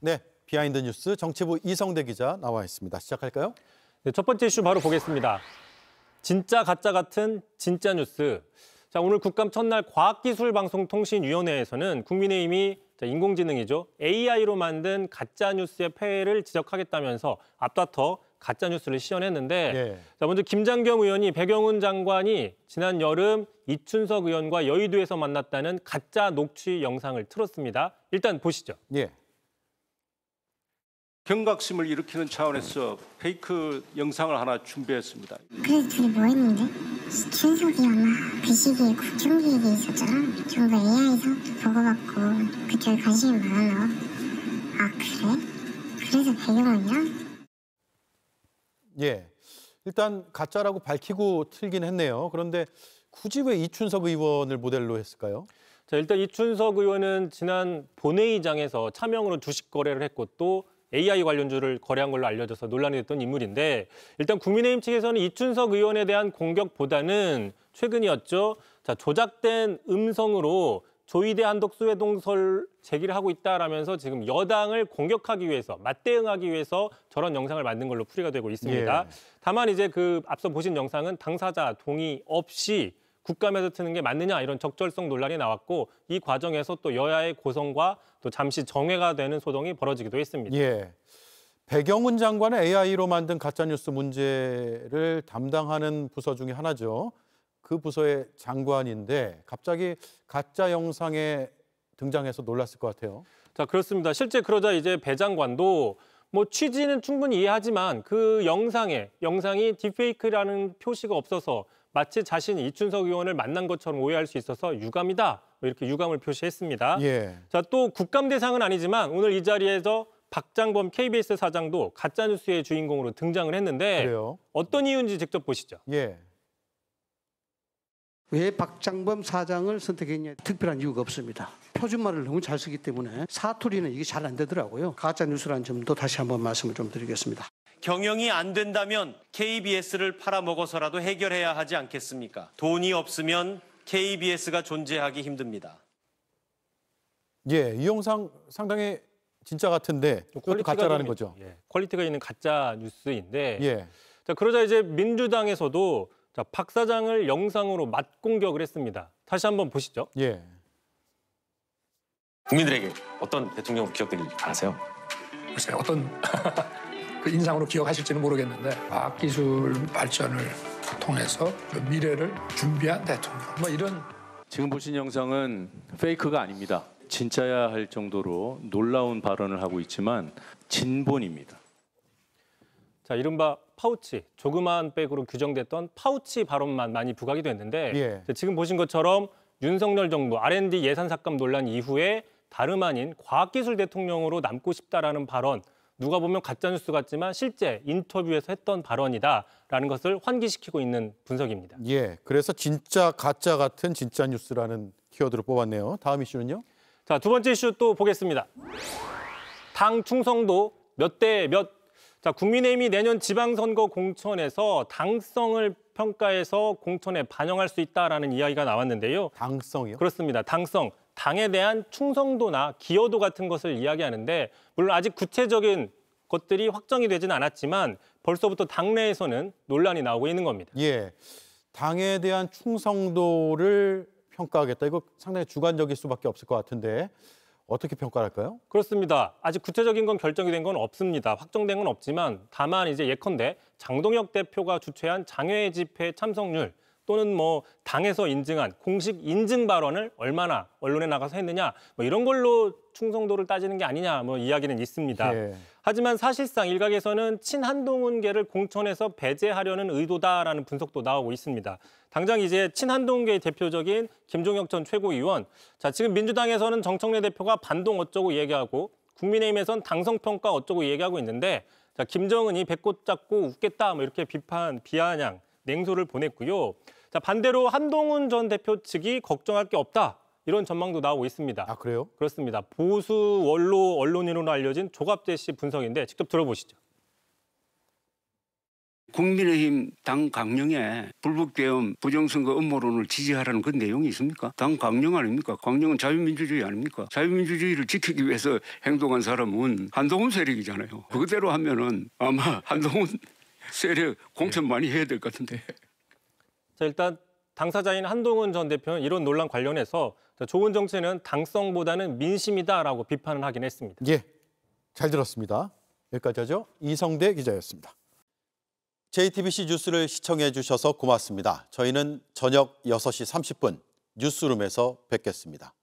네, 비하인드 뉴스 정치부 이성대 기자 나와 있습니다. 시작할까요? 네, 첫 번째 이슈 바로 보겠습니다. 진짜 가짜 같은 진짜 뉴스. 자, 오늘 국감 첫날 과학기술방송통신위원회에서는 국민의힘이 인공지능이죠. AI로 만든 가짜 뉴스의 폐해를 지적하겠다면서 앞다퉈 가짜 뉴스를 시연했는데 네. 자, 먼저 김장겸 의원이 배경훈 장관이 지난 여름 이춘석 의원과 여의도에서 만났다는 가짜 녹취 영상을 틀었습니다. 일단 보시죠. 예. 경각심을 일으키는 차원에서 페이크 영상을 하나 준비했습니다. 그래서 둘이 뭐 했는데? 춘석이 아마 그 시기에 국정기획이 있었잖아. 전부 AI에서 보고받고 그쪽에 관심이 많았나 봐. 아 그래? 그래서 배경은이야? 예. 일단 가짜라고 밝히고 틀긴 했네요. 그런데 굳이 왜 이춘석 의원을 모델로 했을까요? 자, 일단 이춘석 의원은 지난 본회의장에서 차명으로 주식 거래를 했고 또 AI 관련주를 거래한 걸로 알려져서 논란이 됐던 인물인데 일단 국민의힘 측에서는 이춘석 의원에 대한 공격보다는 최근이었죠. 자, 조작된 음성으로 조이대 한덕수 회동설 제기를 하고 있다라면서 지금 여당을 공격하기 위해서 맞대응하기 위해서 저런 영상을 만든 걸로 풀이가 되고 있습니다. 예. 다만 이제 그 앞서 보신 영상은 당사자 동의 없이 국감에서 트는 게 맞느냐 이런 적절성 논란이 나왔고 이 과정에서 또 여야의 고성과 또 잠시 정회가 되는 소동이 벌어지기도 했습니다. 예. 배경훈 장관은 AI로 만든 가짜뉴스 문제를 담당하는 부서 중에 하나죠. 그 부서의 장관인데 갑자기 가짜 영상에 등장해서 놀랐을 것 같아요. 자, 그렇습니다. 실제 그러자 이제 배 장관도 뭐 취지는 충분히 이해하지만 그 영상이 딥페이크라는 표시가 없어서 마치 자신이 이춘석 의원을 만난 것처럼 오해할 수 있어서 유감이다. 이렇게 유감을 표시했습니다. 예. 자, 또 국감 대상은 아니지만 오늘 이 자리에서 박장범 KBS 사장도 가짜뉴스의 주인공으로 등장을 했는데 그래요? 어떤 이유인지 직접 보시죠. 예. 왜 박장범 사장을 선택했냐? 특별한 이유가 없습니다. 표준말을 너무 잘 쓰기 때문에 사투리는 이게 잘 안 되더라고요. 가짜 뉴스라는 점도 다시 한번 말씀을 좀 드리겠습니다. 경영이 안 된다면 KBS를 팔아먹어서라도 해결해야 하지 않겠습니까? 돈이 없으면 KBS가 존재하기 힘듭니다. 예, 이 영상 상당히 진짜 같은데 그것도 가짜라는 거죠. 예, 퀄리티가 있는 가짜 뉴스인데 예. 자, 그러자 이제 민주당에서도 자, 박 사장을 영상으로 맞공격을 했습니다. 다시 한번 보시죠. 예. 국민들에게 어떤 대통령으로 기억되길 바라세요? 글쎄요, 어떤 그 인상으로 기억하실지는 모르겠는데 과학기술 발전을 통해서 그 미래를 준비한 대통령 뭐 이런. 지금 보신 영상은 페이크가 아닙니다. 진짜야 할 정도로 놀라운 발언을 하고 있지만 진본입니다. 자, 이른바 파우치, 조그마한 백으로 규정됐던 파우치 발언만 많이 부각이 됐는데 예. 지금 보신 것처럼 윤석열 정부 R&D 예산 삭감 논란 이후에 다름 아닌 과학기술 대통령으로 남고 싶다라는 발언, 누가 보면 가짜뉴스 같지만 실제 인터뷰에서 했던 발언이다라는 것을 환기시키고 있는 분석입니다. 예. 그래서 진짜 가짜 같은 진짜 뉴스라는 키워드를 뽑았네요. 다음 이슈는요? 자, 두 번째 이슈 또 보겠습니다. 당 충성도 몇 대 몇. 자, 국민의힘이 내년 지방선거 공천에서 당성을 평가해서 공천에 반영할 수 있다라는 이야기가 나왔는데요. 당성이요? 그렇습니다. 당성, 당에 대한 충성도나 기여도 같은 것을 이야기하는데 물론 아직 구체적인 것들이 확정이 되지는 않았지만 벌써부터 당내에서는 논란이 나오고 있는 겁니다. 예. 당에 대한 충성도를 평가하겠다. 이거 상당히 주관적일 수밖에 없을 것 같은데 어떻게 평가할까요? 그렇습니다. 아직 구체적인 건 결정이 된 건 없습니다. 확정된 건 없지만 다만 이제 예컨대 장동혁 대표가 주최한 장외 집회 참석률 또는 뭐 당에서 인증한 공식 인증 발언을 얼마나 언론에 나가서 했느냐 뭐 이런 걸로 충성도를 따지는 게 아니냐 뭐 이야기는 있습니다. 예. 하지만 사실상 일각에서는 친한동훈계를 공천에서 배제하려는 의도다라는 분석도 나오고 있습니다. 당장 이제 친한동훈계의 대표적인 김종혁 전 최고위원, 자 지금 민주당에서는 정청래 대표가 반동 어쩌고 얘기하고 국민의힘에선 당성평가 어쩌고 얘기하고 있는데 자 김정은이 배꼽 잡고 웃겠다 뭐 이렇게 비아냥 냉소를 보냈고요. 자 반대로 한동훈 전 대표 측이 걱정할 게 없다. 이런 전망도 나오고 있습니다. 아, 그래요? 그렇습니다. 보수 원로 언론인으로 알려진 조갑재 씨 분석인데 직접 들어보시죠. 국민의힘 당 강령에 불법계엄 부정선거 음모론을 지지하라는 그 내용이 있습니까? 당 강령 아닙니까? 강령은 자유민주주의 아닙니까? 자유민주주의를 지키기 위해서 행동한 사람은 한동훈 세력이잖아요. 그대로 하면은 아마 한동훈 세력 공천 많이 해야 될 것 같은데. 자, 일단 당사자인 한동훈 전 대표는 이런 논란 관련해서 좋은 정치는 당성보다는 민심이다라고 비판을 하긴 했습니다. 예, 잘 들었습니다. 여기까지 하죠. 이성대 기자였습니다. JTBC 뉴스를 시청해 주셔서 고맙습니다. 저희는 저녁 6시 30분 뉴스룸에서 뵙겠습니다.